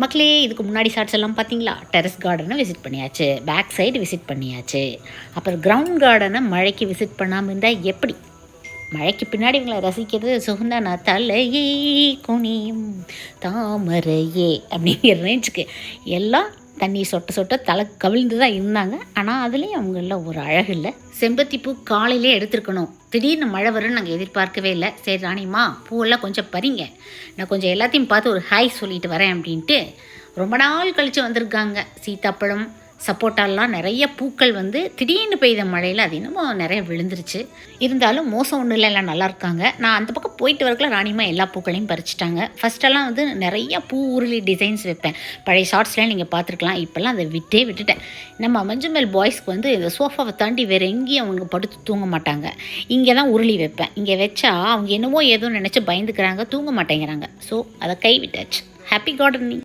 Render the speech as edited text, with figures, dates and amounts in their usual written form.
மக்களே, இதுக்கு முன்னாடி ஷார்ட்ஸ் எல்லாம் பார்த்தீங்களா? டெரஸ் கார்டனை விசிட் பண்ணியாச்சு, பேக் சைடு விசிட் பண்ணியாச்சு. அப்புறம் கிரவுண்ட் கார்டனை மழைக்கு விசிட் பண்ணாமல் இருந்தால் எப்படி? மழைக்கு பின்னாடி இவங்களை ரசிக்கிறது சுகந்தானா தலையே குனியும் தாமரையே அப்படிங்கிற ரேஞ்சுக்கு எல்லாம் தண்ணி சொட்ட சொட்ட தலை கவிழ்ந்து தான் இருந்தாங்க. ஆனால் அதுலேயும் அவங்கள ஒரு அழகு இல்லை. செம்பருத்திப்பூ காலையிலே எடுத்துருக்கணும். திடீர்னு மழை வரும்னு நாங்கள் எதிர்பார்க்கவே இல்லை. சரி ராணிம்மா, பூவெல்லாம் கொஞ்சம் பறிங்க, நான் கொஞ்சம் எல்லாத்தையும் பார்த்து ஒரு ஹாய் சொல்லிட்டு வரேன் அப்படின்ட்டு ரொம்ப நாள் கழித்து வந்திருக்காங்க. சீத்தாப்பழம், சப்போட்டாலாம் நிறைய பூக்கள் வந்து திடீர்னு பெய்த மழையில் அது இன்னமும் நிறைய விழுந்துருச்சு. இருந்தாலும் மோசம் ஒன்றும் இல்லை, எல்லாம் நல்லா இருக்காங்க. நான் அந்த பக்கம் போயிட்டு வரக்குள்ள ராணிமா எல்லா பூக்களையும் பறிச்சிட்டாங்க. ஃபஸ்ட்டெல்லாம் வந்து நிறைய பூ உருளி டிசைன்ஸ் வைப்பேன். பழைய ஷார்ட்ஸ்லாம் நீங்கள் பார்த்துருக்கலாம். இப்போல்லாம் அதை விட்டுட்டேன். நம்ம மஞ்சுமேல் பாய்ஸ்க்கு வந்து இந்த சோஃபாவை தாண்டி வேறு எங்கேயும் அவங்க படுத்து தூங்க மாட்டாங்க. இங்கே தான் உருளி வைப்பேன். இங்கே வச்சா அவங்க என்னவோ ஏதோ நினச்சி பயந்துக்கிறாங்க, தூங்க மாட்டேங்கிறாங்க. ஸோ அதை கைவிட்டாச்சு. Happy gardening.